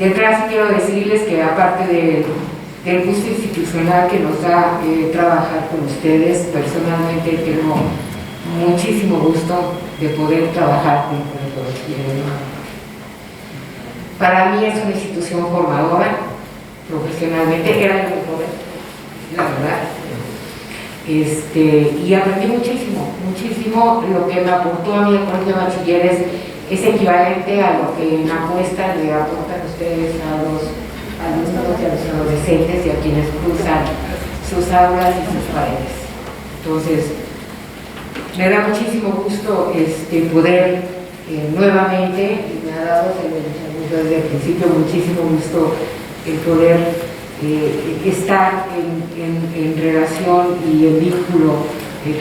De entrada sí quiero decirles que aparte del gusto institucional que nos da trabajar con ustedes, personalmente tengo muchísimo gusto de poder trabajar con Ecología. Para mí es una institución formadora, profesionalmente, era muy joven, la verdad. Y aprendí muchísimo. Lo que me aportó a mí el colegio de bachilleres es equivalente a lo que en la muestra le aportan ustedes a los alumnos y a los adolescentes y a quienes cruzan sus aulas y sus paredes. Entonces, me da muchísimo gusto poder nuevamente, y me ha dado desde el principio muchísimo gusto el poder estar en relación y en vínculo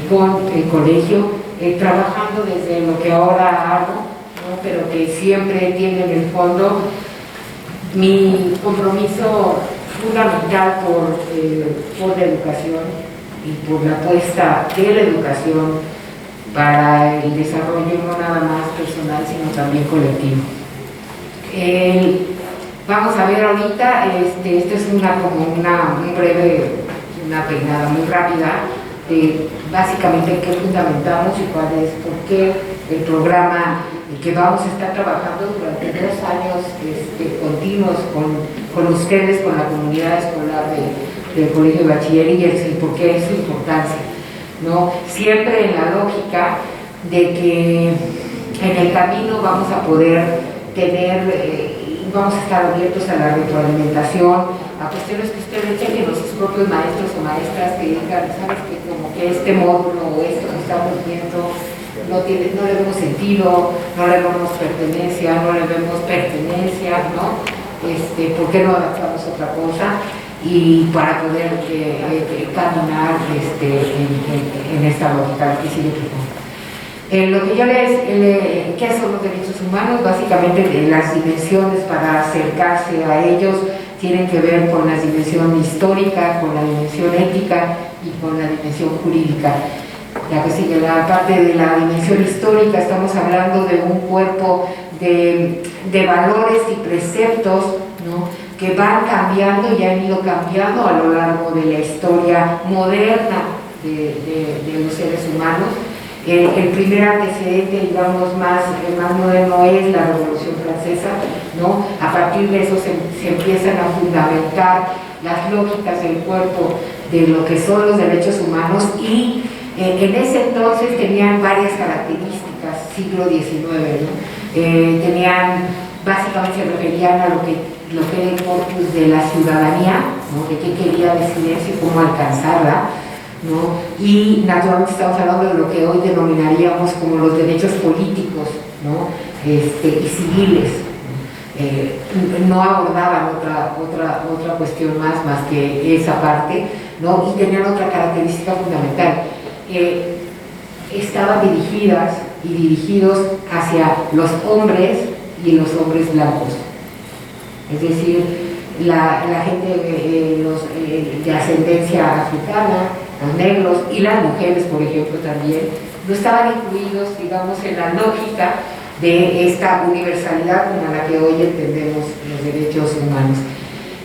con el colegio, trabajando desde lo que ahora hago, ¿no? Pero que siempre tiene en el fondo mi compromiso fundamental por la educación y por la apuesta de la educación para el desarrollo no nada más personal, sino también colectivo. Vamos a ver ahorita, esto es una peinada muy rápida de básicamente qué fundamentamos y cuál es, por qué el programa que vamos a estar trabajando durante 2 años continuos con ustedes, con la comunidad escolar del Colegio de Bachiller, y por qué es su importancia, ¿no? Siempre en la lógica de que en el camino vamos a poder tener, vamos a estar abiertos a la retroalimentación, a cuestiones que ustedes chequen, sus propios maestros o maestras que digan, sabes que como que este módulo o esto que estamos viendo no le vemos sentido, no le vemos pertenencia, ¿no? ¿Por qué no adaptamos otra cosa? Y para poder caminar en esta lógica que sigue lo que yo ¿qué son los derechos humanos? Básicamente las dimensiones para acercarse a ellos tienen que ver con la dimensión histórica, con la dimensión ética y con la dimensión jurídica. Ya que sigue la parte de la dimensión histórica, estamos hablando de un cuerpo de valores y preceptos, ¿no? Que van cambiando y han ido cambiando a lo largo de la historia moderna de los seres humanos. El primer antecedente, digamos, más moderno es la Revolución Francesa, ¿no? A partir de eso se empiezan a fundamentar las lógicas del cuerpo de lo que son los derechos humanos, y en ese entonces tenían varias características, siglo XIX, ¿no? Básicamente se referían a lo que era el corpus de la ciudadanía, ¿no? De qué quería decir eso y cómo alcanzarla, ¿no? Y naturalmente estamos hablando de lo que hoy denominaríamos como los derechos políticos, ¿no? Y civiles. No abordaban otra cuestión más que esa parte, ¿no? Y tenían otra característica fundamental. Estaban dirigidas y dirigidos hacia los hombres y los hombres blancos. Es decir, la gente de ascendencia africana, los negros y las mujeres, por ejemplo, también, no estaban incluidos, digamos, en la lógica de esta universalidad como la que hoy entendemos los derechos humanos.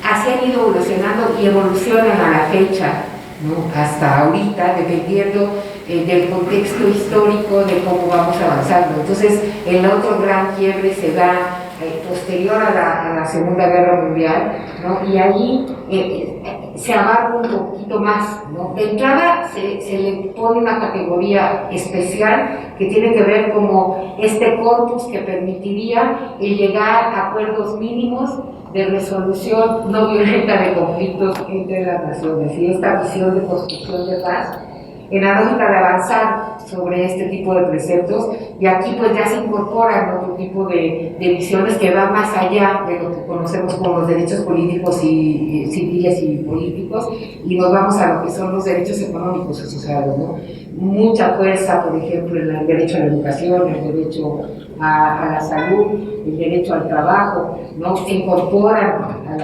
Así han ido evolucionando y evolucionan a la fecha, ¿no? Hasta ahorita, dependiendo del contexto histórico de cómo vamos avanzando. Entonces, el otro gran quiebre se da posterior a la Segunda Guerra Mundial, ¿no? Y allí se abarca un poquito más, ¿no? De entrada se le pone una categoría especial que tiene que ver como este corpus que permitiría el llegar a acuerdos mínimos de resolución no violenta de conflictos entre las naciones, y esta visión de construcción de paz en la lógica de avanzar sobre este tipo de preceptos. Y aquí pues ya se incorporan otro tipo de visiones que van más allá de lo que conocemos como los derechos políticos y civiles y políticos, y nos vamos a lo que son los derechos económicos y sociales, ¿no? Mucha fuerza, por ejemplo, en el derecho a la educación, el derecho a la salud, el derecho al trabajo, ¿no? Se incorporan a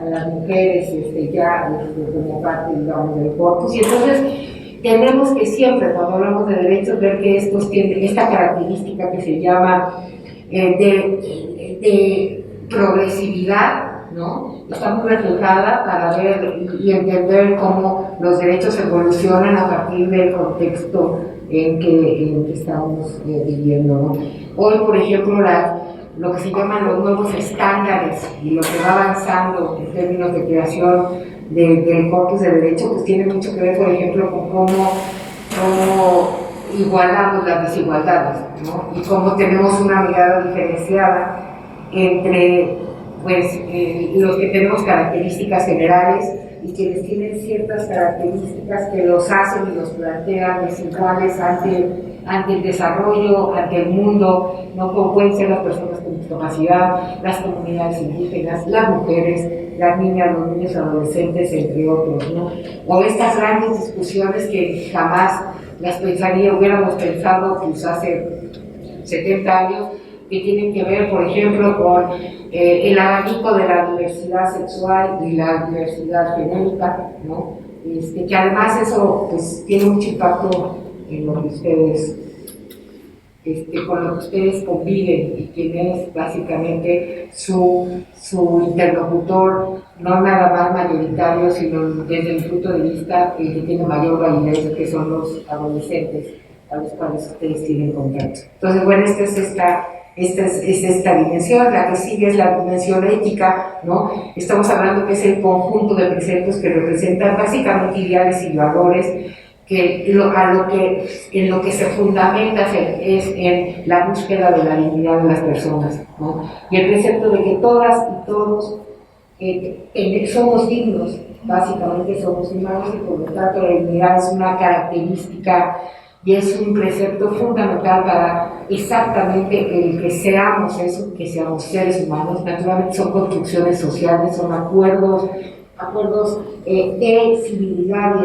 las mujeres ya como parte, digamos, del corpus. Y entonces tenemos que siempre, cuando hablamos de derechos, ver que estos tienen esta característica que se llama de progresividad, ¿no? Está muy reflejada para ver y entender cómo los derechos evolucionan a partir del contexto en que estamos viviendo, ¿no? Hoy, por ejemplo, lo que se llaman los nuevos estándares y lo que va avanzando en términos de creación del corpus de derecho, pues tiene mucho que ver, por ejemplo, con cómo igualamos las desigualdades, ¿no? Y cómo tenemos una mirada diferenciada entre pues, los que tenemos características generales y quienes tienen ciertas características que los hacen y los plantean desiguales ante el desarrollo, ante el mundo, ¿no? Como pueden ser las personas con discapacidad, las comunidades indígenas, las mujeres, las niñas, los niños adolescentes, entre otros, ¿no? O estas grandes discusiones que jamás las hubiéramos pensado quizás hace 70 años, que tienen que ver, por ejemplo, con el abanico de la diversidad sexual y la diversidad genérica, ¿no? Que además eso pues, tiene mucho impacto en lo que ustedes, con lo que ustedes conviven y quien es básicamente su interlocutor, no nada más mayoritario, sino desde el punto de vista que tiene mayor validez, que son los adolescentes a los cuales ustedes tienen contacto. Entonces, bueno, esta es esta dimensión. La que sigue es la dimensión ética, ¿no? Estamos hablando que es el conjunto de preceptos que representan básicamente ideales y valores que en lo que se fundamenta es en la búsqueda de la dignidad de las personas, ¿no? Y el precepto de que todas y todos somos dignos, básicamente somos humanos y por lo tanto la dignidad es una característica y es un precepto fundamental para exactamente el que seamos eso, que seamos seres humanos. Naturalmente son construcciones sociales, son acuerdos de civilidad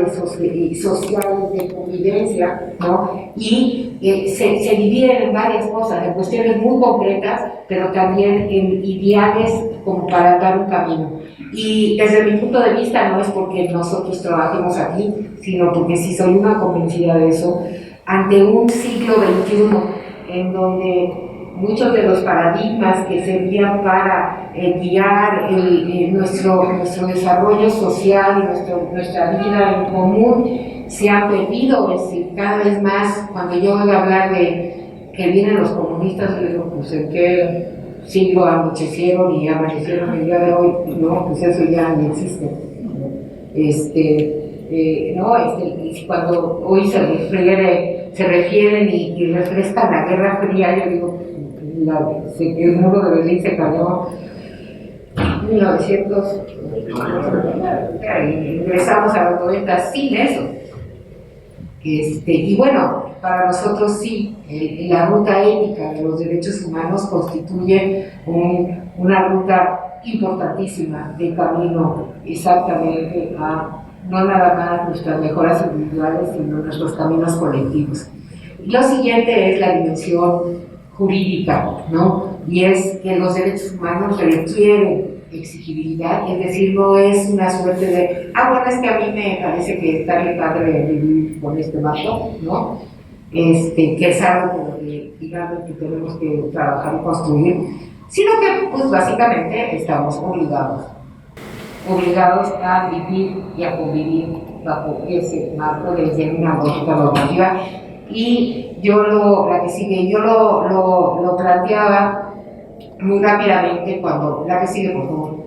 y sociales, de convivencia, ¿no? Y se dividen en varias cosas, en cuestiones muy concretas, pero también en ideales como para dar un camino. Y desde mi punto de vista no es porque nosotros trabajemos aquí, sino porque sí soy una convencida de eso, ante un siglo XXI en donde muchos de los paradigmas que servían para guiar nuestro desarrollo social y nuestra vida en común se han perdido. Es decir, cada vez más, cuando yo oigo hablar de que vienen los comunistas, yo digo, pues en qué siglo anochecieron y amanecieron el día de hoy, no, pues eso ya no existe. Y cuando hoy se refieren y refrescan la Guerra Fría, yo digo, el muro de Berlín se cayó en 1900, ingresamos a los 90 sin eso. Y bueno, para nosotros sí, la ruta ética de los derechos humanos constituye una ruta importantísima de camino exactamente a no nada más nuestras mejoras individuales, sino nuestros caminos colectivos. Y lo siguiente es la dimensión jurídica, ¿no? Y es que los derechos humanos requieren exigibilidad, es decir, no es una suerte de, bueno, es que a mí me parece que está bien padre vivir con este marco, ¿no? Que es algo que, digamos, que tenemos que trabajar y construir, sino que, pues, básicamente estamos obligados a vivir y a convivir bajo ese marco desde una lógica normativa. Y yo lo planteaba muy rápidamente cuando, la que sigue por favor,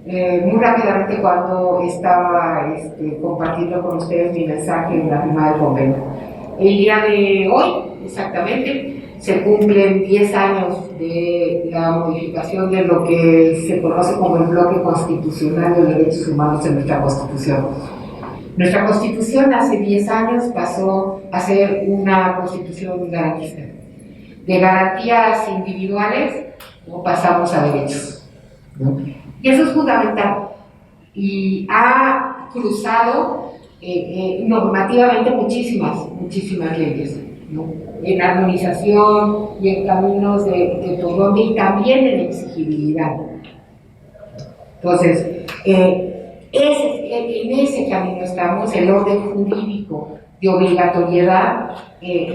muy rápidamente cuando estaba compartiendo con ustedes mi mensaje en la firma del convenio. El día de hoy, exactamente, se cumplen 10 años de la modificación de lo que se conoce como el bloque constitucional de derechos humanos en nuestra Constitución. Nuestra Constitución hace 10 años pasó a ser una Constitución garantista. De garantías individuales pasamos a derechos, ¿no? Y eso es fundamental. Y ha cruzado normativamente muchísimas leyes, ¿no? En armonización y en caminos de perdón y también en exigibilidad. Entonces, en ese camino estamos. El orden jurídico de obligatoriedad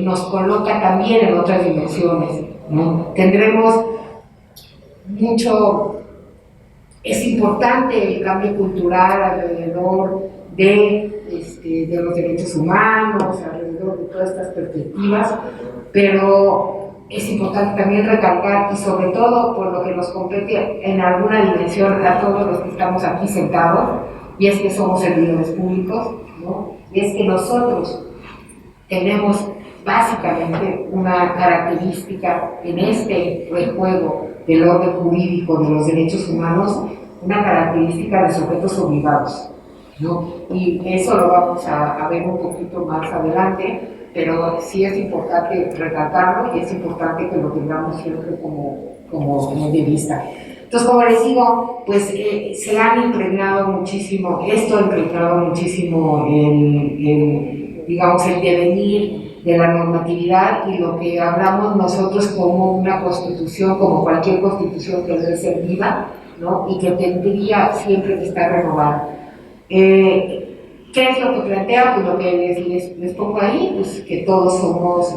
nos coloca también en otras dimensiones, ¿no? Tendremos mucho Es importante el cambio cultural alrededor de los derechos humanos, alrededor de todas estas perspectivas, pero es importante también recalcar, y sobre todo por lo que nos compete en alguna dimensión a todos los que estamos aquí sentados, y es que somos servidores públicos, ¿no? Y es que nosotros tenemos básicamente una característica en este juego del orden jurídico de los derechos humanos, una característica de sujetos obligados, ¿no? Y eso lo vamos a ver un poquito más adelante, pero sí es importante recalcarlo y es importante que lo tengamos siempre como de vista. Entonces, como les digo, pues se han impregnado muchísimo, esto ha impregnado muchísimo digamos, el devenir de la normatividad y lo que hablamos nosotros como una constitución, como cualquier constitución que debe ser viva, ¿no? Y que tendría siempre que estar renovada. ¿Qué es lo que plantea? Pues lo que les pongo ahí, pues que todos somos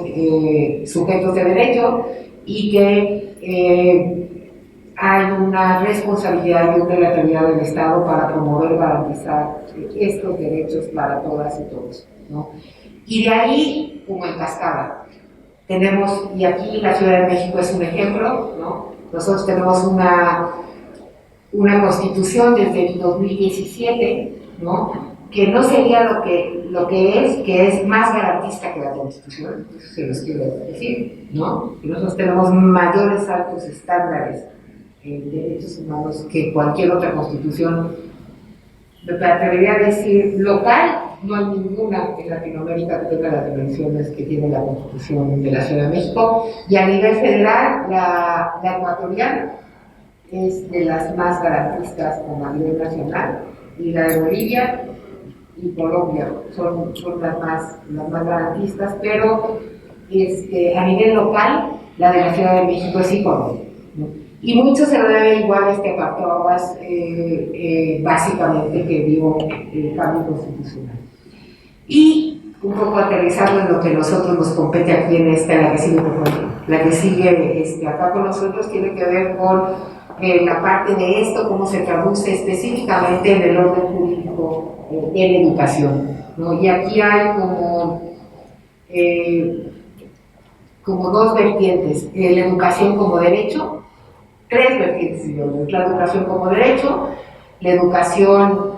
sujetos de derecho y que hay una responsabilidad y obligatoriedad del Estado para promover y garantizar estos derechos para todas y todos, ¿no? Y de ahí, como en cascada, tenemos, y aquí la Ciudad de México es un ejemplo, ¿no? Nosotros tenemos una constitución desde el 2017, ¿no? Que no sería lo que es más garantista que la Constitución, eso se los quiero decir, ¿no? Y nosotros tenemos mayores altos estándares en derechos humanos que cualquier otra constitución. Me atrevería a decir, local, no hay ninguna en Latinoamérica que tenga las dimensiones que tiene la Constitución de la Ciudad de México, y a nivel federal, la ecuatoriana es de las más garantistas como a nivel nacional, y la de Bolivia y Colombia son las más garantistas, pero a nivel local, la de la Ciudad de México es ícono, ¿no? Y mucho se lo debe igual a este parteaguas básicamente que dio el cambio constitucional. Y un poco aterrizando en lo que nosotros nos compete aquí en la que sigue, la que sigue acá con nosotros, tiene que ver con la parte de esto, cómo se traduce específicamente en el orden jurídico de la educación, ¿no? Y aquí hay como dos vertientes, la educación como derecho, tres vertientes, la educación como derecho, la educación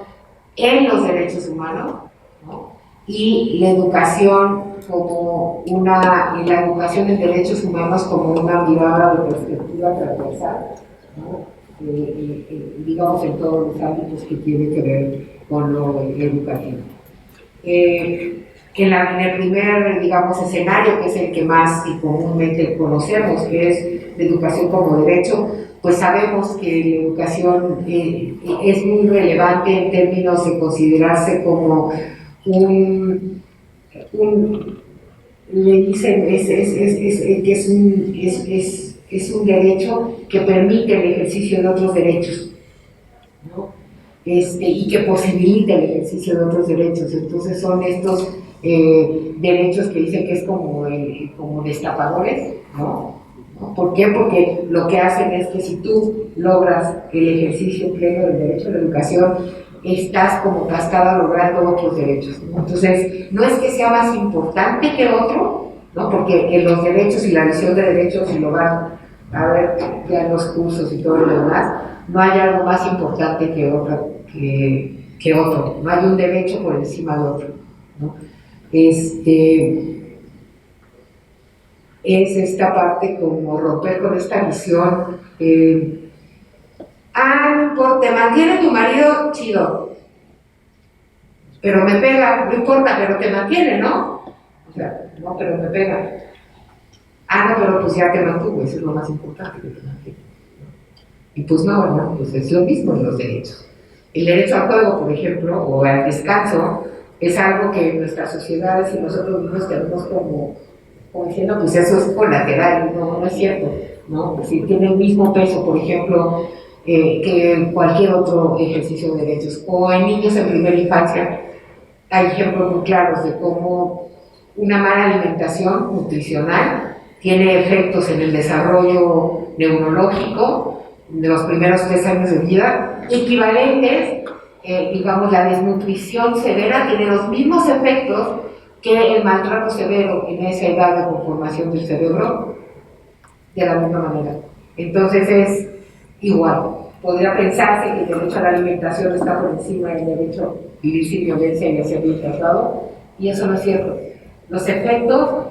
en los derechos humanos, ¿no? Y la educación la educación en derechos humanos como una mirada de perspectiva transversal, ¿no? Digamos en todos los ámbitos que tienen que ver con lo educativo. En el primer, digamos, escenario, que es el que más y comúnmente conocemos, que es la educación como derecho, pues sabemos que la educación es muy relevante en términos de considerarse como le dicen que es un derecho que permite el ejercicio de otros derechos, ¿no? Y que posibilita el ejercicio de otros derechos. Entonces son estos derechos que dicen que es como destapadores, ¿no? ¿Por qué? Porque lo que hacen es que si tú logras el ejercicio pleno del derecho a la educación, estás como cascada logrando otros derechos, ¿no? Entonces, no es que sea más importante que otro, ¿no? Porque en los derechos y la visión de derechos, y lo van a ver ya en los cursos y todo lo demás, no hay algo más importante que otro, no hay un derecho por encima de otro, ¿no? Es esta parte como romper con esta visión. No importa, te mantiene tu marido, chido, pero me pega, no importa, pero te mantiene, ¿no? O sea, no, pero me pega. No, pero pues ya te mantuvo, eso es lo más importante, que te mantiene. Y pues no, ¿verdad? Pues es lo mismo en los derechos. El derecho al juego, por ejemplo, o al descanso, es algo que en nuestras sociedades y nosotros mismos tenemos como diciendo, pues eso es colateral, no es cierto, ¿no? Pues si tiene el mismo peso, por ejemplo, que cualquier otro ejercicio de derechos. O en niños en primera infancia, hay ejemplos muy claros de cómo una mala alimentación nutricional tiene efectos en el desarrollo neurológico de los primeros 3 años de vida, equivalentes, digamos, la desnutrición severa tiene los mismos efectos que el maltrato severo en esa edad de conformación del cerebro, de la misma manera. Entonces es igual. Podría pensarse que el derecho a la alimentación está por encima del derecho a vivir sin violencia y a ser bien tratado, y eso no es cierto. Los efectos,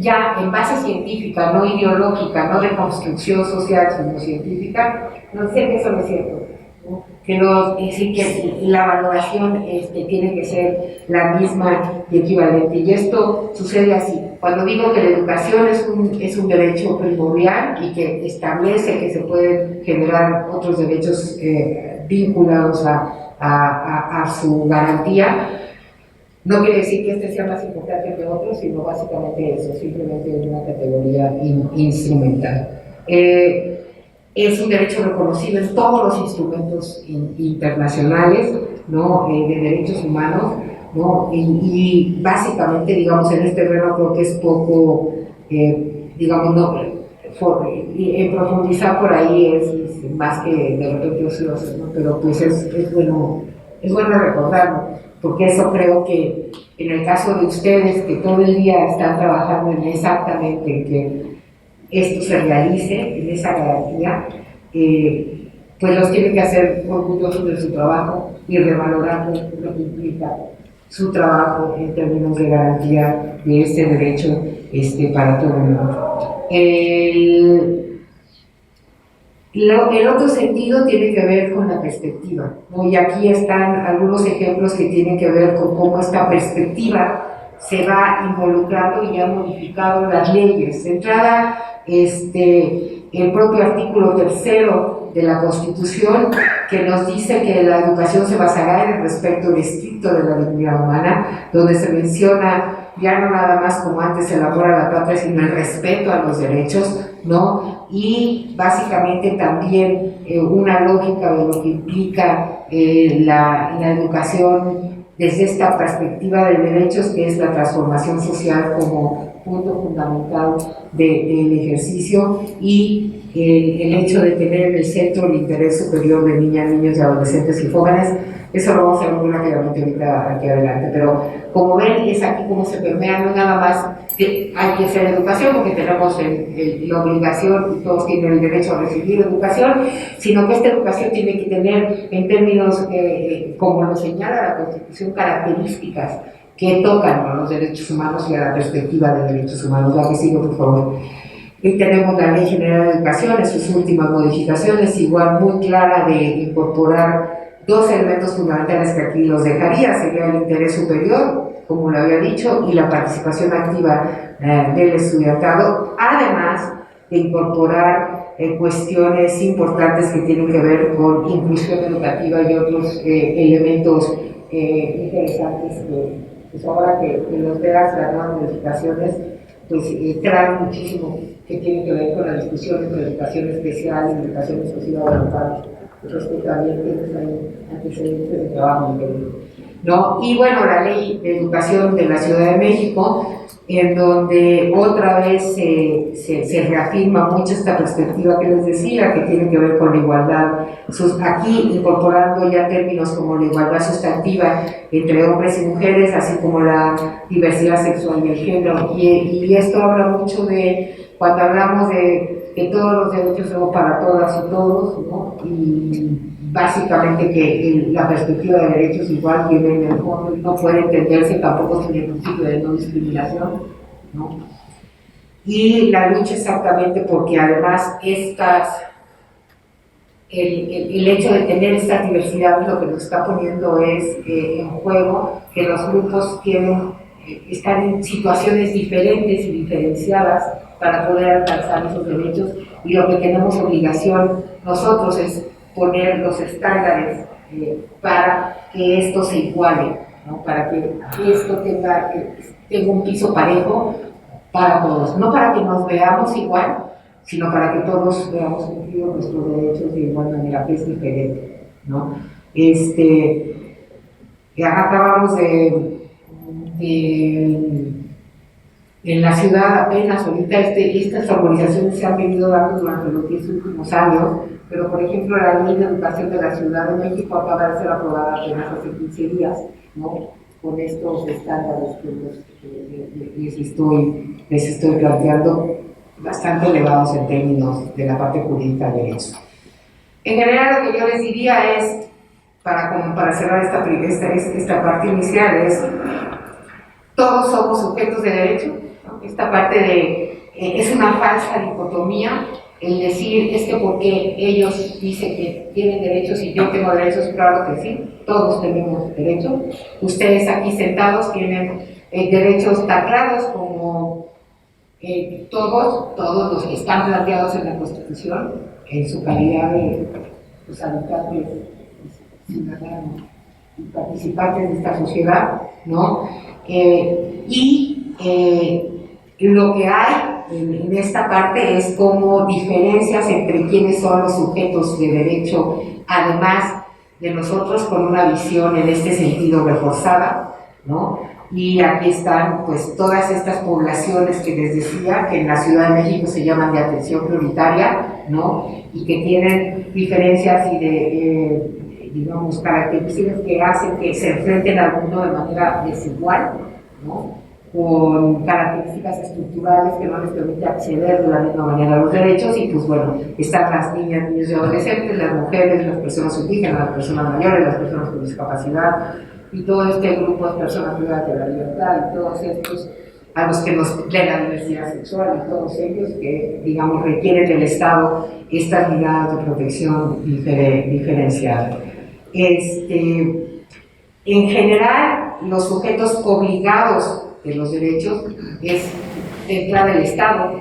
ya en base científica, no ideológica, no de construcción social, sino científica, nos dicen que eso no es cierto. Que es decir, que la valoración tiene que ser la misma y equivalente. Y esto sucede así. Cuando digo que la educación es un derecho primordial y que establece que se pueden generar otros derechos vinculados a su garantía, no quiere decir que este sea más importante que otros, sino básicamente eso, simplemente una categoría instrumental. Es un derecho reconocido en todos los instrumentos internacionales, ¿no? De derechos humanos, ¿no? Y básicamente, digamos, en este terreno creo que es poco, digamos, no, profundizar por ahí es más que de repente ocioso, ¿no? Pero pues es bueno recordarlo, porque eso creo que en el caso de ustedes que todo el día están trabajando en exactamente en que esto se realice, en esa garantía, pues los tienen que hacer orgullosos de su trabajo y revalorar lo que implica su trabajo en términos de garantía de este derecho para todo el mundo. El otro sentido tiene que ver con la perspectiva, ¿no? Y aquí están algunos ejemplos que tienen que ver con cómo esta perspectiva se va involucrando y ha modificado las leyes. De entrada, el propio artículo 3º de la Constitución, que nos dice que la educación se basará en el respeto estricto de la dignidad humana, donde se menciona ya no nada más como antes el amor a la patria, sino el respeto a los derechos, ¿no? Y básicamente también una lógica de lo que implica la educación desde esta perspectiva de derechos, que es la transformación social como punto fundamental del ejercicio, y el hecho de tener en el centro el interés superior de niñas, niños y adolescentes y jóvenes. Eso lo vamos a ver muy rápidamente ahorita aquí adelante, pero como ven, es aquí como se permea, no nada más que hay que hacer educación, porque tenemos la obligación y todos tienen el derecho a recibir educación, sino que esta educación tiene que tener, en términos, como lo señala la Constitución, características que tocan a los derechos humanos y a la perspectiva de derechos humanos. La que sigo, por favor. Y tenemos la Ley General de Educación en sus últimas modificaciones, igual muy clara de incorporar 2 elementos fundamentales que aquí los dejaría: sería el interés superior, como lo había dicho, y la participación activa del estudiantado, además de incorporar cuestiones importantes que tienen que ver con inclusión educativa y otros elementos interesantes que pues ahora que los veas las nuevas modificaciones, pues traen muchísimo que tiene que ver con la discusión entre educación especial y educación exclusiva voluntaria. Entonces también tienes ahí antecedentes de trabajo, ¿no? Y bueno, la Ley de Educación de la Ciudad de México, en donde otra vez se reafirma mucho esta perspectiva que les decía, que tiene que ver con la igualdad, aquí incorporando ya términos como la igualdad sustantiva entre hombres y mujeres, así como la diversidad sexual y el género, y esto habla mucho de, cuando hablamos de que todos los derechos son para todas y todos, ¿no? Y básicamente que la perspectiva de derechos igual tiene en el fondo y no puede entenderse tampoco sin el principio de no discriminación, ¿no? Y la lucha exactamente porque además el hecho de tener esta diversidad lo que nos está poniendo es en juego que los grupos están en situaciones diferentes y diferenciadas para poder alcanzar esos derechos, y lo que tenemos obligación nosotros es poner los estándares para que esto se iguale, ¿no? Para que esto tenga un piso parejo para todos, no para que nos veamos igual, sino para que todos veamos cumplidos nuestros derechos de igual manera, que es diferente, ¿no? Acabamos de En la ciudad apenas ahorita estas organizaciones se han venido dando durante los 10 últimos años, pero por ejemplo la Ley de Educación de la Ciudad de México acaba de ser aprobada apenas hace 15 días, ¿no? Con estos estándares que les estoy planteando, bastante elevados en términos de la parte jurídica de derecho. En general lo que yo les diría es, para cerrar esta parte inicial, es todos somos sujetos de derecho, ¿no? Esta parte es una falsa dicotomía el decir, es que porque ellos dicen que tienen derechos y yo tengo derechos. Claro que sí, todos tenemos derechos. Ustedes aquí sentados tienen derechos tan claros como todos los que están planteados en la Constitución, en su calidad de habitantes, ciudadanos y participantes de esta sociedad, ¿no? Lo que hay en esta parte es como diferencias entre quiénes son los sujetos de derecho, además de nosotros, con una visión en este sentido reforzada, ¿no? Y aquí están pues todas estas poblaciones que les decía, que en la Ciudad de México se llaman de atención prioritaria, ¿no? Y que tienen diferencias y digamos, características que hacen que se enfrenten al mundo de manera desigual, ¿no? Con características estructurales que no les permiten acceder de la misma manera a los derechos. Y pues bueno, están las niñas, niños y adolescentes, las mujeres, las personas indígenas, las personas mayores, las personas con discapacidad, y todo este grupo de personas privadas de la libertad, y todos estos a los que nos de la diversidad sexual, y todos ellos que, digamos, requieren del Estado estas miradas de protección diferenciada. En general, los sujetos obligados de los derechos es, de entrada, el Estado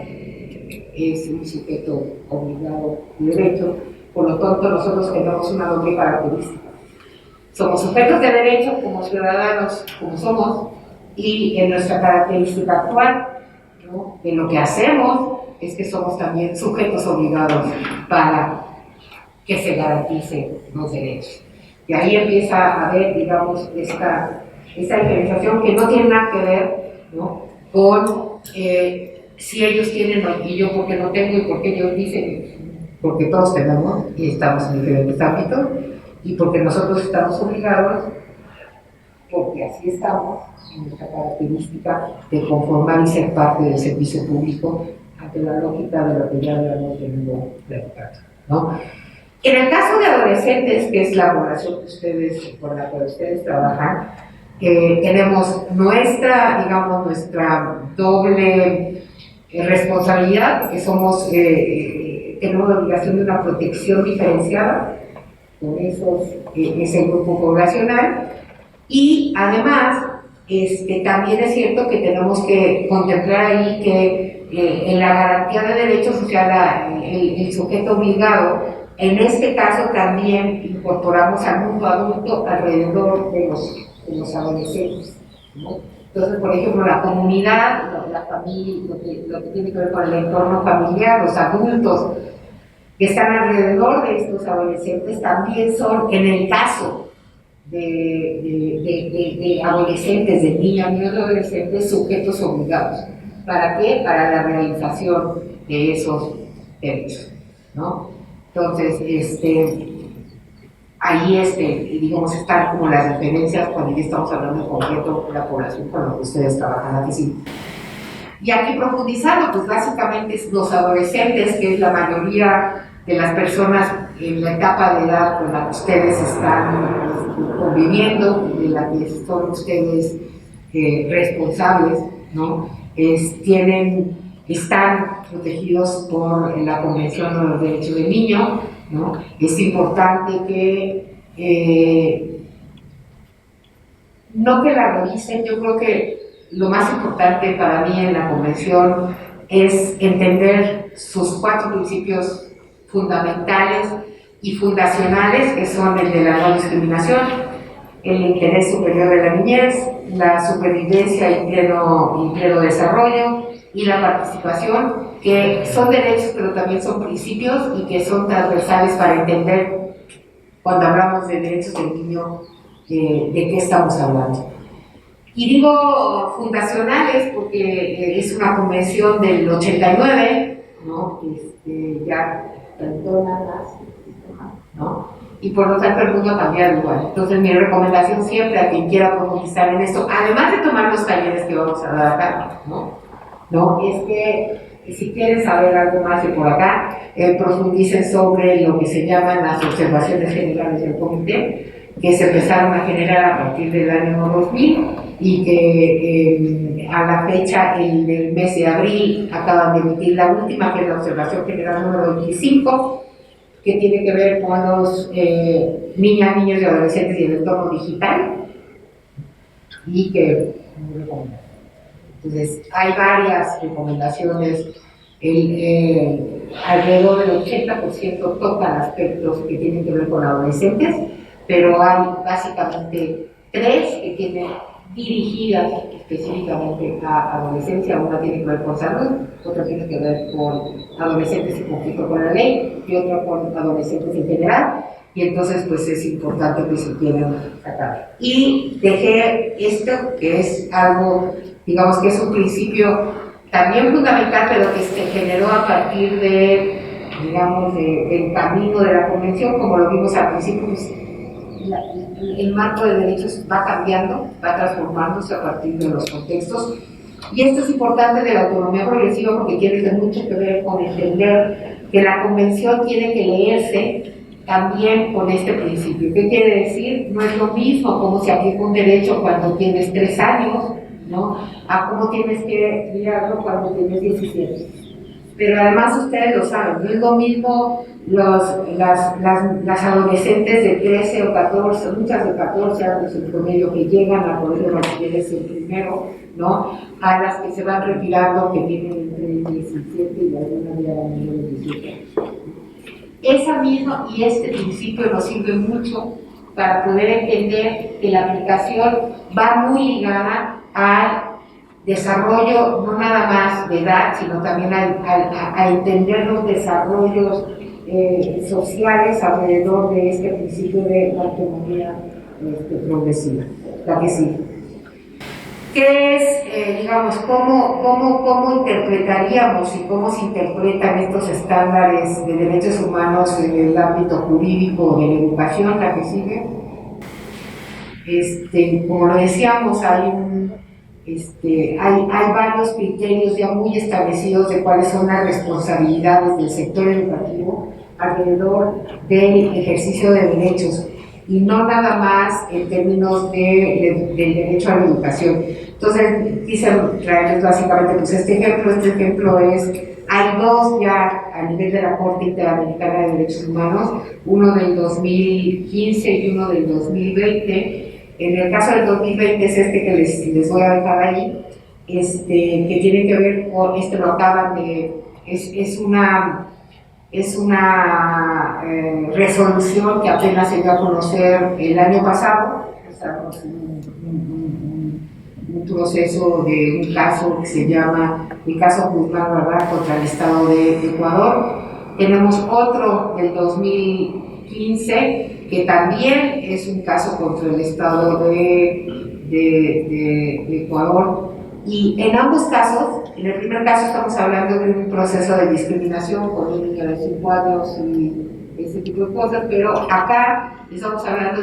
es un sujeto obligado de derecho. Por lo tanto, nosotros tenemos una doble característica: somos sujetos de derecho como ciudadanos, como somos, y en nuestra característica actual, ¿no? En lo que hacemos es que somos también sujetos obligados para que se garanticen los derechos. Y ahí empieza a haber, digamos, esta diferenciación que no tiene nada que ver, ¿no? Con si ellos tienen y yo porque no tengo, y porque ellos dicen, porque todos tenemos y estamos en diferentes ámbitos, y porque nosotros estamos obligados, porque así estamos, en nuestra característica de conformar y ser parte del servicio público ante la lógica de lo que ya habíamos venido platicando, ¿no? En el caso de adolescentes, que es la población con la que ustedes trabajan, tenemos nuestra doble responsabilidad, porque tenemos la obligación de una protección diferenciada con ese grupo poblacional, y además también es cierto que tenemos que contemplar ahí que en la garantía de derechos, o sea, el sujeto obligado, en este caso también incorporamos al mundo adulto alrededor de los adolescentes, ¿no? Entonces, por ejemplo, la comunidad, la familia, lo que tiene que ver con el entorno familiar, los adultos que están alrededor de estos adolescentes también son, en el caso de adolescentes, de niños y adolescentes, sujetos obligados. ¿Para qué? Para la realización de esos derechos, ¿no? Entonces, ahí digamos, están como las diferencias cuando ya estamos hablando en concreto de la población con la que ustedes trabajan aquí. Sí. Y aquí profundizando, pues básicamente los adolescentes, que es la mayoría de las personas en la etapa de edad con la que ustedes están conviviendo, de la que son ustedes responsables, ¿no? Están protegidos por la Convención de los Derechos del Niño, ¿no? Es importante que no que la revisen. Yo creo que lo más importante para mí en la Convención es entender sus 4 principios fundamentales y fundacionales, que son el de la no discriminación, el interés superior de la niñez, la supervivencia y pleno desarrollo, y la participación, que son derechos pero también son principios y que son transversales para entender, cuando hablamos de derechos del niño, de qué estamos hablando. Y digo fundacionales porque es una convención del 89, ¿no? Ya personas, ¿no? Y por lo tanto el mundo ha cambiado igual. Entonces mi recomendación siempre a quien quiera profundizar en esto, además de tomar los talleres que vamos a dar acá, ¿no? Es que si quieren saber algo más de por acá, profundicen sobre lo que se llaman las observaciones generales del comité, que se empezaron a generar a partir del año 2000 y que a la fecha, en el mes de abril, acaban de emitir la última, que es la observación general número 25, que tiene que ver con los niñas, niños y adolescentes y el entorno digital, y que entonces hay varias recomendaciones. Alrededor del 80% tocan aspectos que tienen que ver con adolescentes, pero hay básicamente 3 que tienen dirigidas específicamente a adolescencia. Una tiene que ver con salud, otra tiene que ver con adolescentes en conflicto con la ley y otra con adolescentes en general, y entonces pues es importante que se quieren sacar. Y dejé esto, que es algo, digamos que es un principio también fundamental, pero que se generó a partir de, digamos, del camino de la convención, como lo vimos al principio. Pues, el marco de derechos va cambiando, va transformándose a partir de los contextos, y esto es importante de la autonomía progresiva porque tiene mucho que ver con entender que la convención tiene que leerse también con este principio. ¿Qué quiere decir? No es lo mismo cómo se aplica un derecho cuando tienes 3 años, ¿no?, a cómo tienes que mirarlo cuando tienes 17. Pero además ustedes lo saben, no es lo mismo las adolescentes de 13 o 14, muchas de 14 años en promedio, que llegan a colegio de bachilleres el primero, ¿no?, a las que se van retirando, que tienen entre 17 y alguna ya menores de 18 años. Esa misma y este principio nos sirve mucho para poder entender que la aplicación va muy ligada al desarrollo, no nada más de edad, sino también a entender los desarrollos sociales alrededor de este principio de autonomía progresiva, la que sigue. ¿Qué es, digamos, cómo interpretaríamos y cómo se interpretan estos estándares de derechos humanos en el ámbito jurídico de la educación, la que sigue? Como lo decíamos, hay varios criterios ya muy establecidos de cuáles son las responsabilidades del sector educativo alrededor del ejercicio de derechos, y no nada más en términos del derecho a la educación. Entonces, quise traerles básicamente pues este ejemplo es, hay 2 ya a nivel de la Corte Interamericana de Derechos Humanos, uno del 2015 y uno del 2020. En el caso del 2020 es que les voy a dejar ahí, que tiene que ver con, lo acaban de, es una resolución que apenas se dio a conocer el año pasado. Estamos en un proceso de un caso que se llama el caso Guzmán Barragán contra el Estado de Ecuador. Tenemos otro del 2015 que también es un caso contra el Estado de Ecuador. Y en ambos casos, en el primer caso estamos hablando de un proceso de discriminación con un niño de 5 años y ese tipo de cosas, pero acá estamos hablando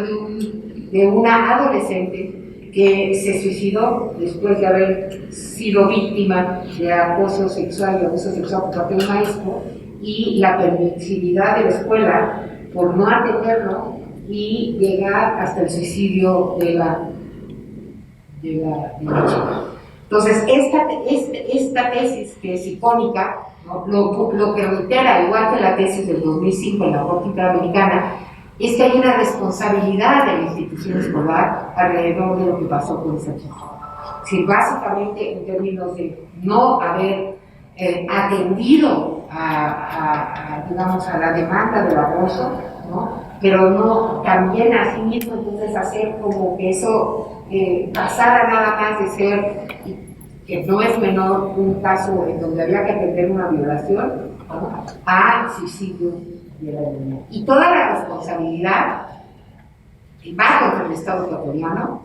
de una adolescente que se suicidó después de haber sido víctima de acoso sexual y abuso sexual por parte de un maestro, y la permisividad de la escuela por no atenderlo y llegar hasta el suicidio de la chica. Entonces, esta tesis, que es icónica, ¿no?, lo que reitera, igual que la tesis del 2005 en la Corte Interamericana, es que hay una responsabilidad de la institución escolar alrededor de lo que pasó con esa chica. Sí, básicamente en términos de no haber atendido digamos, a la demanda del acoso, ¿no?, pero no también a sí mismo, entonces hacer como que eso pasara nada más de ser, que no es menor, un caso en donde había que atender una violación, ¿no?, a suicidio de la niña. Y toda la responsabilidad va contra el Estado ecuatoriano,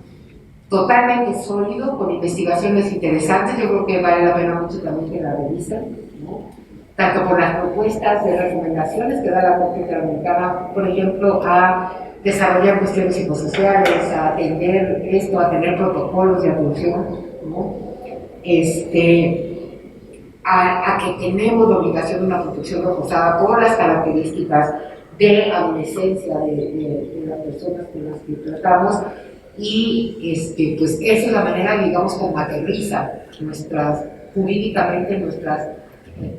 totalmente sólido, con investigaciones interesantes. Yo creo que vale la pena mucho también que la revisen, ¿no? Tanto por las propuestas de recomendaciones que da la Corte Interamericana, por ejemplo, a desarrollar cuestiones psicosociales, a atender esto, a tener protocolos de atención, ¿no? A que tenemos la obligación de una protección reforzada por las características de adolescencia de las personas con las que tratamos, y pues esa es la manera, digamos, como aterriza jurídicamente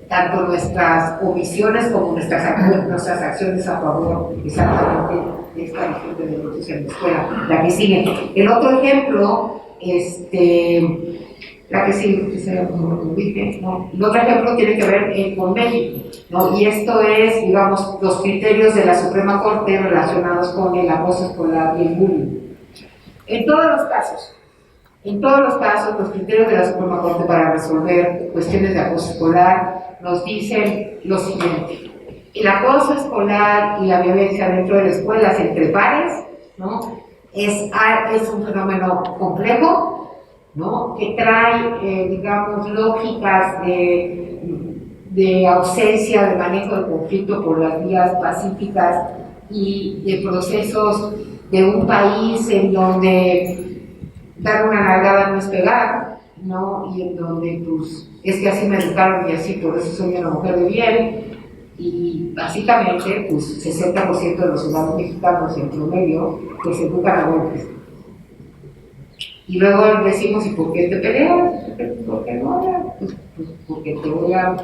tanto nuestras omisiones como nuestras acciones a favor exactamente de esta visión de derechos en la escuela. La que sigue. El otro ejemplo, la que sí, ¿no? El otro ejemplo tiene que ver con México, ¿no? Y esto es, digamos, los criterios de la Suprema Corte relacionados con el acoso escolar y el bullying. En todos los casos, los criterios de la Suprema Corte para resolver cuestiones de acoso escolar nos dicen lo siguiente: el acoso escolar y la violencia dentro de las escuelas entre pares, ¿no? es un fenómeno complejo, ¿no? Que trae, digamos, lógicas de ausencia de manejo del conflicto por las vías pacíficas y de procesos de un país en donde dar una nalgada no es pegar, ¿no? Y en donde, pues, es que así me educaron y así, por eso soy una mujer de bien. Y básicamente, pues, 60% de los ciudadanos mexicanos en promedio, pues, se educan a golpes. Y luego decimos, ¿y por qué te peleas? ¿Por qué no? Pues porque te voy a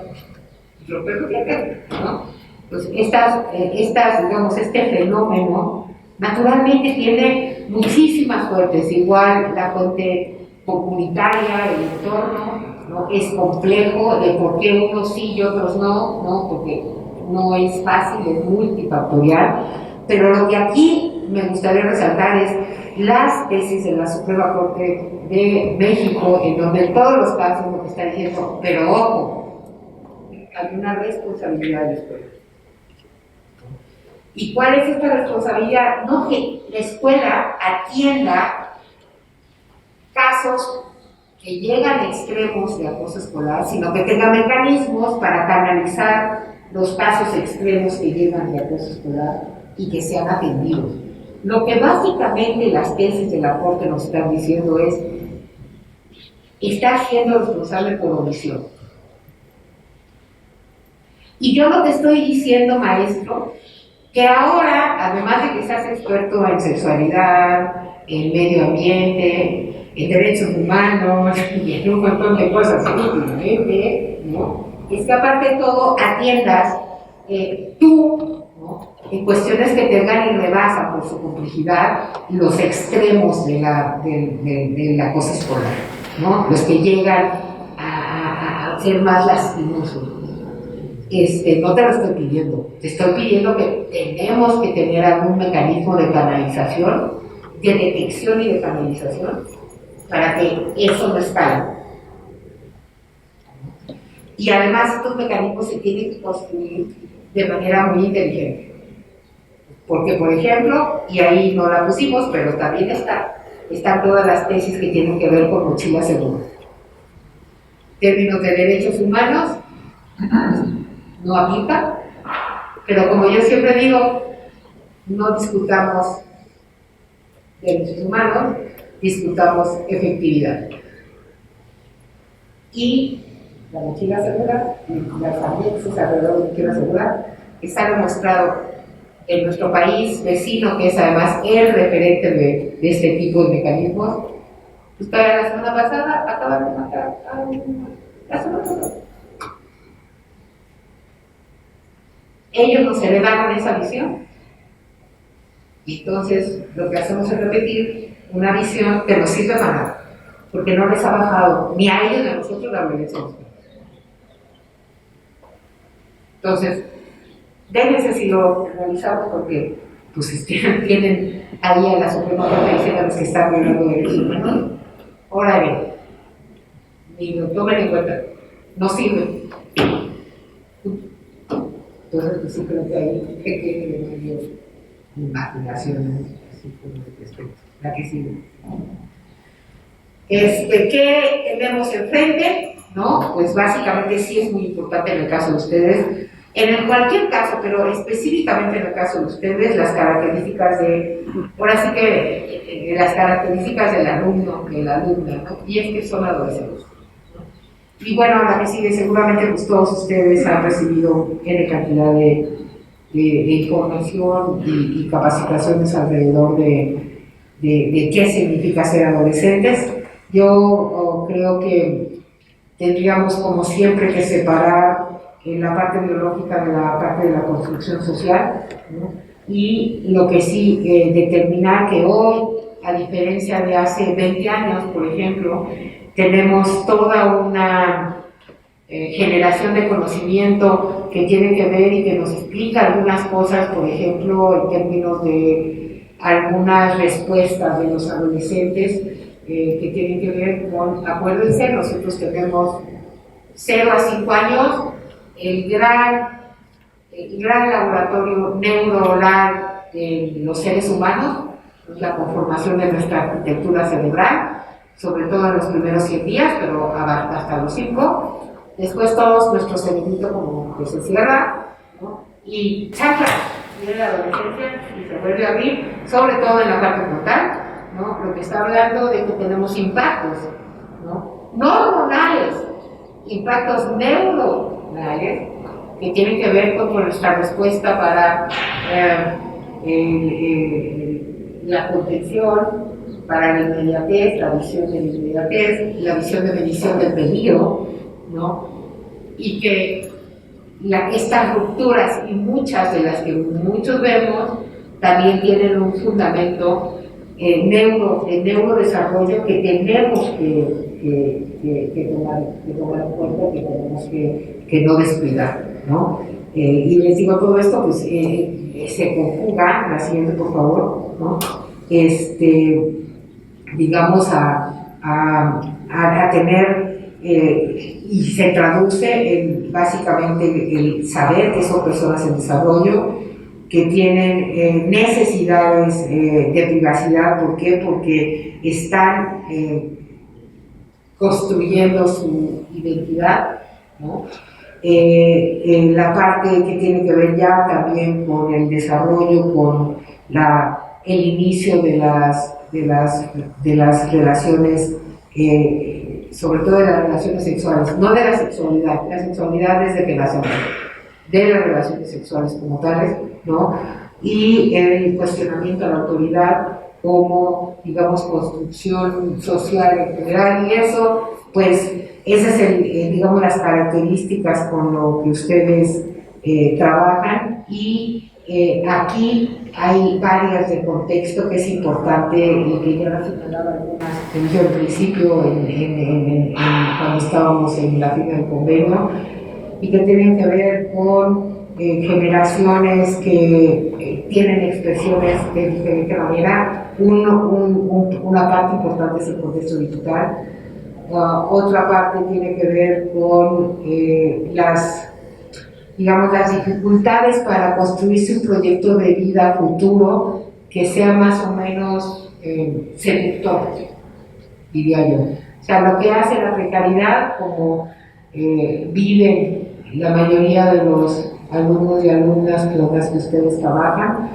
romper los dientes, ¿no? Pues digamos, este fenómeno naturalmente tiene muchísimas fuentes. Igual la fuente comunitaria, el entorno, ¿no? Es complejo de por qué unos sí y otros no, ¿no? Porque no es fácil, es multifactorial. Pero lo que aquí me gustaría resaltar es las tesis de la Suprema Corte de México, en donde en todos los casos lo que está diciendo, pero ojo, hay una responsabilidad de la escuela. ¿Y cuál es esta responsabilidad? No que la escuela atienda casos que llegan a extremos de acoso escolar, sino que tenga mecanismos para canalizar los casos extremos que llegan de acoso escolar y que sean atendidos. Lo que básicamente las tesis de la Corte nos están diciendo es: está siendo responsable por omisión. Y yo no te estoy diciendo, maestro, que ahora, además de que seas experto en sexualidad, en medio ambiente, en derechos humanos y en un montón de cosas últimamente, ¿no? Es que aparte de todo atiendas tú, ¿no? En cuestiones que tengan y rebasan por su complejidad los extremos de la acoso escolar, ¿no? Los que llegan a ser más lastimosos. No te lo estoy pidiendo, te estoy pidiendo que tenemos que tener algún mecanismo de canalización, de detección y de canalización, para que eso no escale. Y además estos mecanismos se tienen que construir de manera muy inteligente. Porque, por ejemplo, y ahí no la pusimos, pero también están todas las tesis que tienen que ver con mochila segura. Términos de derechos humanos no aplica, pero como yo siempre digo, no discutamos derechos humanos, discutamos efectividad. Y la mochila segura y las anexos alrededor de la mochila segura está demostrado en nuestro país vecino, que es además el referente de este tipo de mecanismos. Pues para la semana pasada acaban de matar a la semana pasada. Ellos nos heredaron esa visión. Y entonces lo que hacemos es repetir una visión que no sirve para nada, porque no les ha bajado ni a ellos ni a nosotros la violencia. Entonces, déjense si lo realizamos, porque pues tienen ahí a la Suprema Corte diciendo que están violando derechos humanos. Ahora bien, ni lo tomen en cuenta, no sirve. Entonces, pues sí creo que ahí requiere de mayor imaginación, así como de respeto. La que sigue. ¿Qué tenemos enfrente? ¿No? Pues básicamente sí es muy importante en el caso de ustedes, cualquier caso, pero específicamente en el caso de ustedes, las características ahora sí que las características del alumno, de la alumna, ¿no? Y es que son adolescentes. Y bueno, ahora que sigue, seguramente pues todos ustedes han recibido N cantidad de información y capacitaciones alrededor de qué significa ser adolescentes. Yo creo que tendríamos como siempre que separar la parte biológica de la parte de la construcción social, ¿no? Y lo que sí determinar que hoy, a diferencia de hace 20 años, por ejemplo, tenemos toda una generación de conocimiento que tiene que ver y que nos explica algunas cosas, por ejemplo, en términos de algunas respuestas de los adolescentes que tienen que ver con, acuérdense, nosotros tenemos 0 a 5 años, el gran laboratorio neuronal de los seres humanos, la conformación de nuestra arquitectura cerebral, sobre todo en los primeros 100 días, pero hasta los 5. Después todo nuestro cerebrito como que se cierra, ¿no? Y chaca, viene la adolescencia y se vuelve a abrir, sobre todo en la parte frontal, ¿no? Lo que está hablando de que tenemos impactos, ¿no? No hormonales, impactos neuronales que tienen que ver con nuestra respuesta para la contención, para la inmediatez, la visión de la inmediatez, la visión de medición del peligro, ¿no? Y que estas rupturas, y muchas de las que muchos vemos, también tienen un fundamento de neurodesarrollo que tenemos que tomar en cuenta, que tenemos que no descuidar, ¿no? Y les digo todo esto, pues se conjuga, la siguiente por favor, ¿no? Digamos a tener y se traduce en básicamente el saber que son personas en desarrollo, que tienen necesidades de privacidad. ¿Por qué? Porque están construyendo su identidad, ¿no? La parte que tiene que ver ya también con el desarrollo, con el inicio de las relaciones, sobre todo de las relaciones sexuales, no de la sexualidad desde que nacemos, de las relaciones sexuales como tales, ¿no? Y el cuestionamiento a la autoridad como, digamos, construcción social en general, y eso, pues, esas son, digamos, las características con lo que ustedes trabajan, y aquí hay varias de contexto que es importante y que ya señalaba algunas que dije al principio cuando estábamos en la firma del convenio, y que tienen que ver con generaciones que tienen expresiones de diferente manera. Una parte importante es el contexto digital, otra parte tiene que ver con las dificultades para construirse un proyecto de vida futuro que sea más o menos seductor, diría yo. O sea, lo que hace la precariedad, como viven la mayoría de los alumnos y alumnas con las que ustedes trabajan,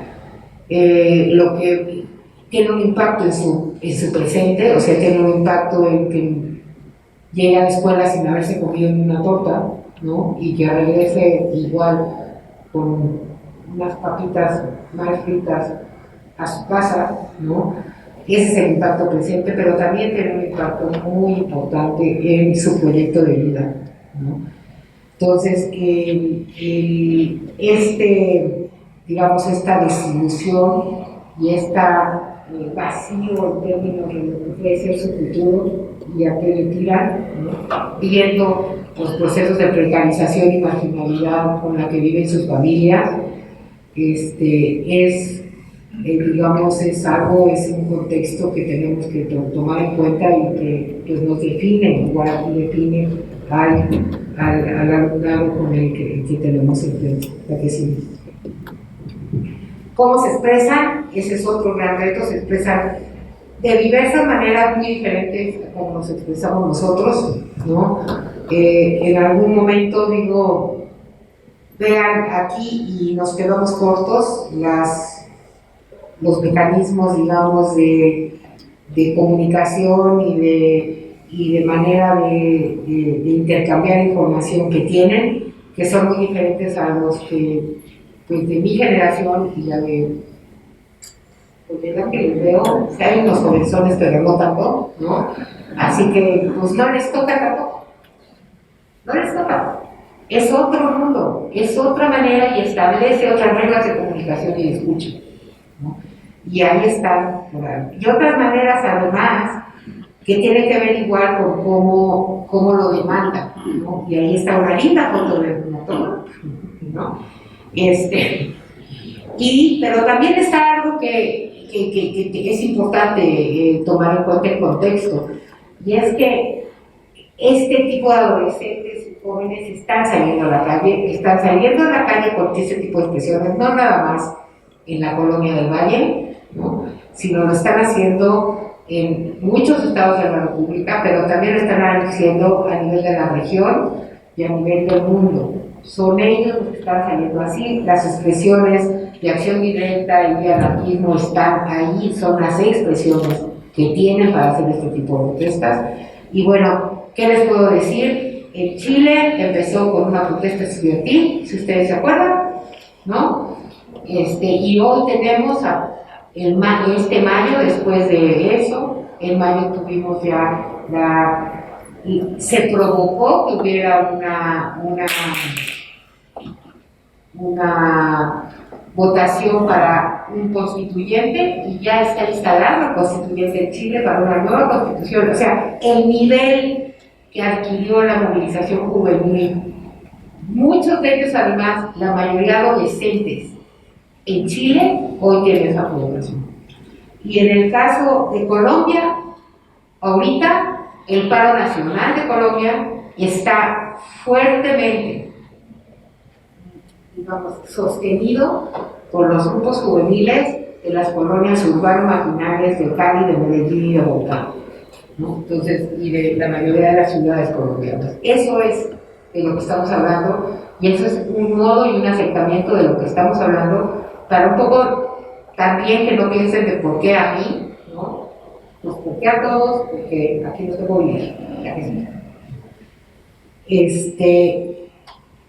lo que tiene un impacto en su presente, o sea, tiene un impacto en que llega a la escuela sin haberse comido ni una torta, ¿no? Y que regrese igual con unas papitas mal fritas a su casa, ¿no? Ese es el impacto presente, pero también tiene un impacto muy importante en su proyecto de vida, ¿no? Entonces, esta desilusión y vacío en términos de lo que puede ser su futuro y a qué le tiran, ¿no? Viendo los procesos de precarización y marginalidad con la que viven sus familias, es un contexto que tenemos que tomar en cuenta y que pues, nos define, igual que define al alumnado con el que tenemos enfrente. ¿Cómo se expresan? Ese es otro gran reto. Se expresan de diversas maneras muy diferentes como nos expresamos nosotros, ¿no? En algún momento digo, vean aquí y nos quedamos cortos los mecanismos, digamos, de comunicación y de manera de intercambiar información que tienen, que son muy diferentes a los que, pues, de mi generación y la de, porque es la que les veo, o sea, hay unos jovenzones, pero no tanto, ¿no? Así que, pues no les toca tampoco, no les toca. Es otro mundo, es otra manera y establece otras reglas de comunicación y de escucha, ¿no? Y ahí están, y otras maneras además que tienen que ver igual con cómo lo demandan, ¿no? Y ahí está una linda foto de una toma, ¿no? Pero también está algo que es importante tomar en cuenta el contexto, y es que este tipo de adolescentes y jóvenes están saliendo a la calle con ese tipo de expresiones, no nada más en la colonia del Valle, ¿no? Sino lo están haciendo en muchos estados de la República, pero también lo están haciendo a nivel de la región y a nivel del mundo. Son ellos los que están saliendo así, las expresiones de acción directa y de anarquismo están ahí, son las expresiones que tienen para hacer este tipo de protestas. Y bueno, ¿qué les puedo decir? En Chile empezó con una protesta estudiantil, si ustedes se acuerdan, ¿no? Y hoy tenemos este mayo, después de eso, en mayo tuvimos ya se provocó que hubiera una votación para un constituyente y ya está instalado el constituyente en Chile para una nueva constitución. O sea, el nivel que adquirió la movilización juvenil, muchos de ellos además, la mayoría adolescentes, en Chile hoy tiene esa población. Y en el caso de Colombia, ahorita el paro nacional de Colombia está fuertemente, digamos, sostenido por los grupos juveniles de las colonias urbano-marginales de Cali, de Medellín y de Bogotá, ¿no? Entonces, y de la mayoría de las ciudades colombianas. Eso es de lo que estamos hablando, y eso es un modo y un acercamiento de lo que estamos hablando, para un poco también que no piensen de por qué a mí, ¿no? Pues por qué a todos, porque aquí no tengo vivir, ya que sí.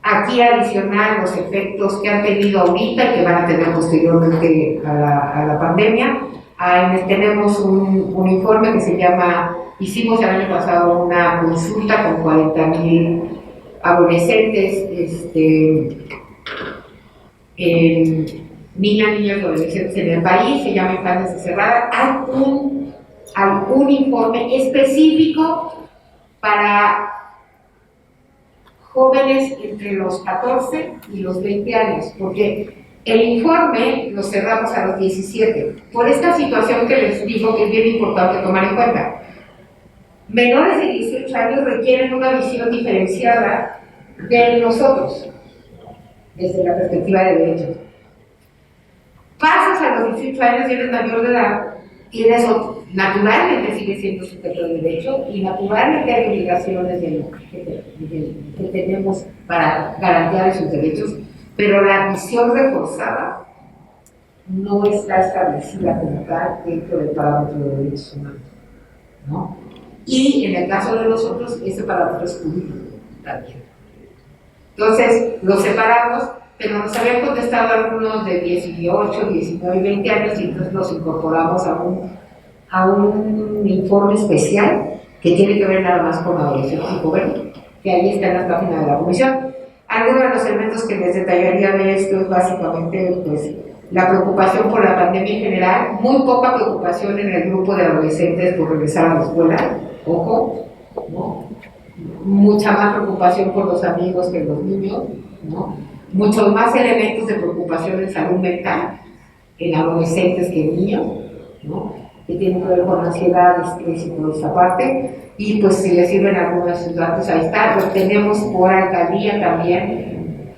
Aquí adicional los efectos que han tenido ahorita y que van a tener posteriormente a la pandemia. Tenemos un informe que se llama, hicimos el año pasado una consulta con 40,000 adolescentes, niñas y adolescentes en el país, se llama Infancia Cerrada. Hay un informe específico para jóvenes entre los 14 y los 20 años, porque el informe lo cerramos a los 17, por esta situación que les digo que es bien importante tomar en cuenta. Menores de 18 años requieren una visión diferenciada de nosotros, desde la perspectiva de derechos. Pasas a los 18 años y eres mayor de edad, naturalmente sigue siendo sujeto de derecho y naturalmente hay obligaciones que tenemos para garantizar esos derechos, pero la visión reforzada no está establecida como tal dentro del parámetro de derechos humanos, ¿no? Y en el caso de nosotros, ese parámetro es jurídico también. Entonces, los separamos, pero nos habían contestado algunos de 18, 19 y 20 años y entonces los incorporamos a un informe especial que tiene que ver nada más con adolescentes y jóvenes, que ahí está en la página de la comisión. Algunos de los elementos que les detallaría de esto es básicamente pues, la preocupación por la pandemia en general, muy poca preocupación en el grupo de adolescentes por regresar a la escuela, ojo, ¿no? Mucha más preocupación por los amigos que los niños, ¿no? Muchos más elementos de preocupación en salud mental en adolescentes que en niños, ¿no? Que tienen que ver con ansiedad, estrés y toda esa parte. Y pues si les sirven algunos datos, ahí está. Los tenemos por alcaldía también.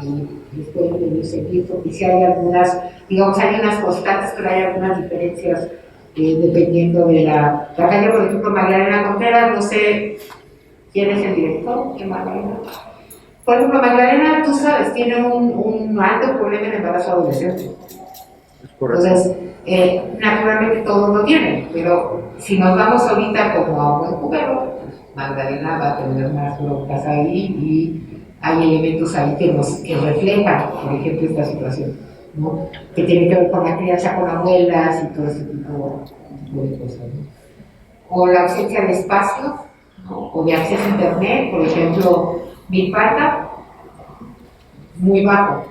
Y después de seguir, porque si hay algunas, digamos, hay unas constantes, pero hay algunas diferencias dependiendo de la calle. Por ejemplo, Magdalena Contreras, no sé quién es el director de Magdalena. Por ejemplo, Magdalena, tú sabes, tiene un alto problema en embarazo adolescente. Entonces, naturalmente todos lo tienen, pero si nos vamos ahorita como a buen cubero, Magdalena va a tener más broncas ahí y hay elementos ahí que reflejan, por ejemplo, esta situación, ¿no? Que tiene que ver con la crianza con abuelas y todo ese tipo de cosas, ¿no? O la ausencia de espacio, ¿no? O de acceso a internet, por ejemplo, Milpalta, muy bajo,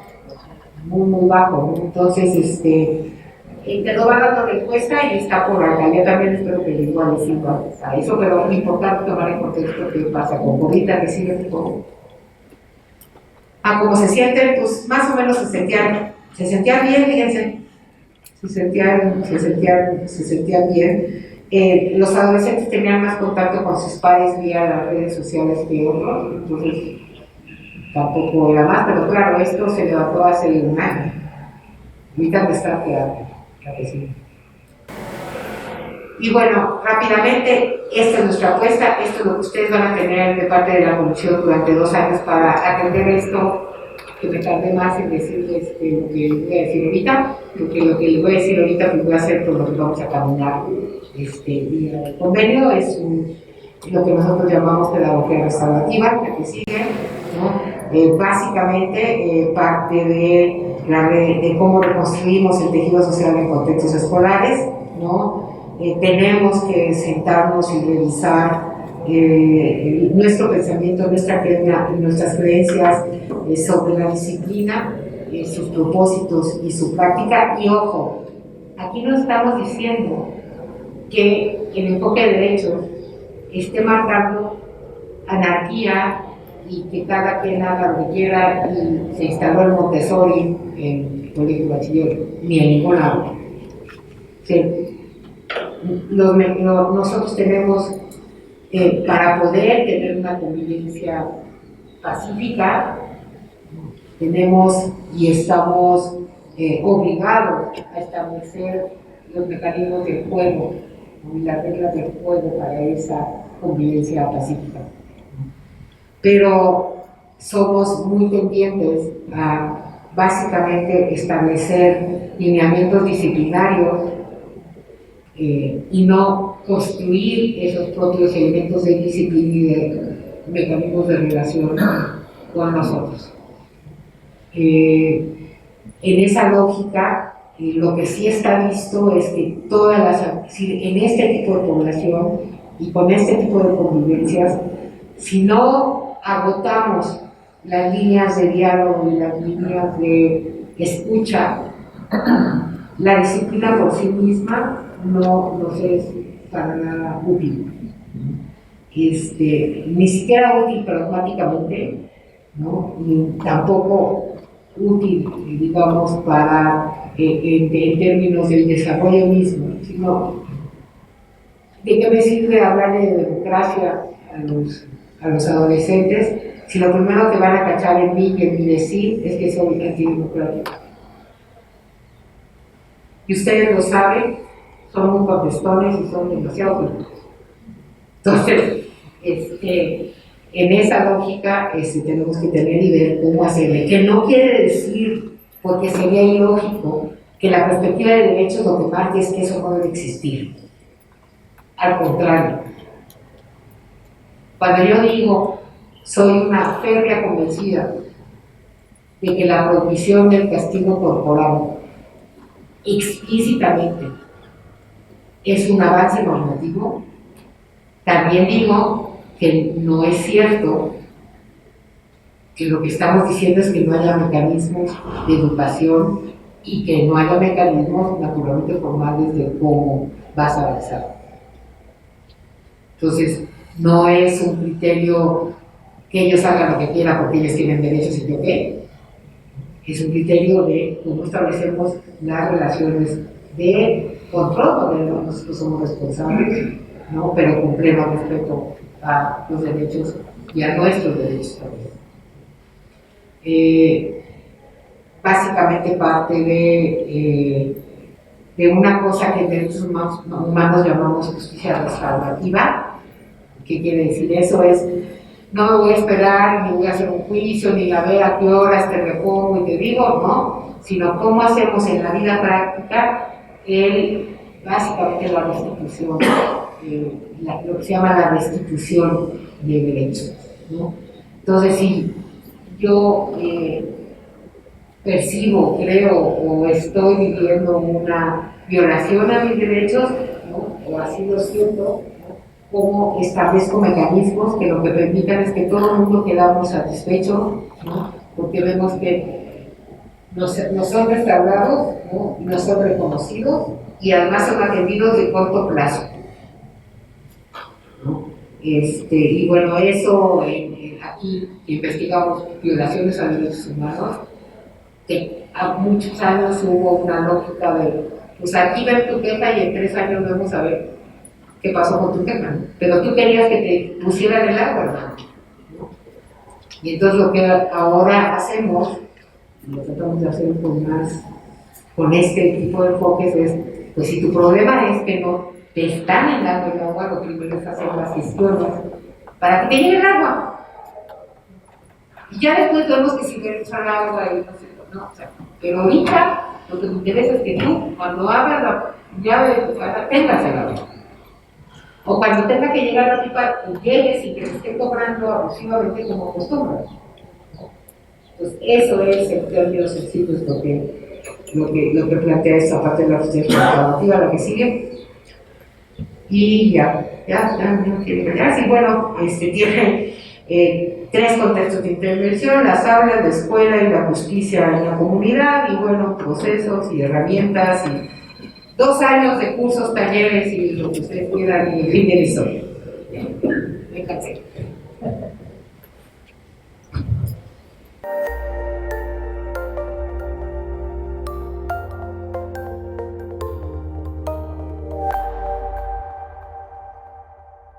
muy bajo, ¿no? Entonces, te lo va dando respuesta y está por acá. Yo también espero que igual les sirva a eso, pero es importante tomar en contexto qué pasa con Bonita, que sigue como como se sienten, pues más o menos se sentían bien, fíjense, se sentían bien. Los adolescentes tenían más contacto con sus pares vía las redes sociales que otros, entonces tampoco era más, pero claro, esto se levantó hace un año. Ahorita me está quedando, que sí. Y bueno, rápidamente, esta es nuestra apuesta, esto es lo que ustedes van a tener de parte de la comisión durante 2 años para atender esto, que me tardé más en decirles lo que les voy a decir ahorita, porque lo que les voy a decir ahorita pues voy a hacer por lo que vamos a caminar día del convenio, es lo que nosotros llamamos pedagogía restaurativa, la que sigue, ¿no? Básicamente parte de cómo reconstruimos el tejido social en contextos escolares, ¿no? Tenemos que sentarnos y revisar nuestro pensamiento, nuestras creencias sobre la disciplina, sus propósitos y su práctica. Y ojo, aquí no estamos diciendo que el enfoque de derechos esté marcando anarquía y que cada quien haga lo que quiera y se instaló el Montessori en el colegio de bachiller, ni en ningún lado. Sí. Nosotros tenemos, para poder tener una convivencia pacífica, tenemos y estamos obligados a establecer los mecanismos del juego y las reglas del juego para esa convivencia pacífica. Pero somos muy tendientes a básicamente establecer lineamientos disciplinarios y no construir esos propios elementos de disciplina y de mecanismos de relación con nosotros. En esa lógica, lo que sí está visto es que en este tipo de población y con este tipo de convivencias, si no agotamos las líneas de diálogo y las líneas de escucha, la disciplina por sí misma no nos es para nada útil. Ni siquiera útil pragmáticamente, ¿no? Ni tampoco útil, digamos, para en términos del desarrollo mismo, sino ¿de qué me sirve hablar de democracia a los adolescentes si lo primero que van a cachar en mí y en mi decir es que soy antidemocrático? Y ustedes lo saben, son muy contestones y son demasiado críticos. Entonces, en esa lógica tenemos que tener y ver cómo hacerle, que no quiere decir, porque sería ilógico, que la perspectiva de derechos lo que marque es que eso no debe existir. Al contrario, cuando yo digo, soy una férrea convencida de que la prohibición del castigo corporal explícitamente es un avance normativo, también digo que no es cierto que lo que estamos diciendo es que no haya mecanismos de educación y que no haya mecanismos naturalmente formales de cómo vas a avanzar. Entonces, no es un criterio que ellos hagan lo que quieran porque ellos tienen derechos y yo qué. Es un criterio de cómo establecemos las relaciones de control donde nosotros somos responsables, ¿no? Pero con pleno respeto a los derechos y a nuestros derechos también. Básicamente parte de de una cosa que en derechos humanos llamamos justicia restaurativa. ¿Qué quiere decir? Eso es, no me voy a esperar, ni voy a hacer un juicio, ni a ver a qué horas te repongo y te digo, no, sino cómo hacemos en la vida práctica básicamente la restitución, lo que se llama la restitución de derechos, ¿no? Entonces, si yo percibo, creo o estoy viviendo una violación a mis derechos, ¿no? O así lo siento, ¿no? Cómo establezco mecanismos que lo que permitan es que todo el mundo quedamos satisfechos, ¿no? Porque vemos que no son restaurados, ¿no? Y no son reconocidos y además son atendidos de corto plazo, ¿no? Y bueno, eso aquí investigamos violaciones a derechos humanos, que a muchos años hubo una lógica de, pues aquí ven tu queja y en 3 años vamos a ver qué pasó con tu queja, ¿no? Pero tú querías que te pusieran el agua, ¿no? Y entonces lo que ahora hacemos, y lo tratamos de hacer con este tipo de enfoques es, pues si tu problema es que no te están dando el agua, lo primero es hacer las gestiones para que te llegue el agua. Y ya después vemos que si quieres echar agua y no sé, no, o sea, pero ahorita lo que me interesa es que tú, cuando abras la llave de tu casa, tengas el agua. O cuando tenga que llegar a la pipa, llegues y que te esté cobrando abusivamente como acostumbras. Pues eso es, en términos sencillos, lo que plantea esta parte de la justicia restaurativa, la que sigue. Y ya, sí, bueno, tiene 3 contextos de intervención: las aulas, la escuela y la justicia en la comunidad, y bueno, procesos y herramientas, y 2 años de cursos, talleres y lo que ustedes quieran, y el fin de la historia. Me cansé.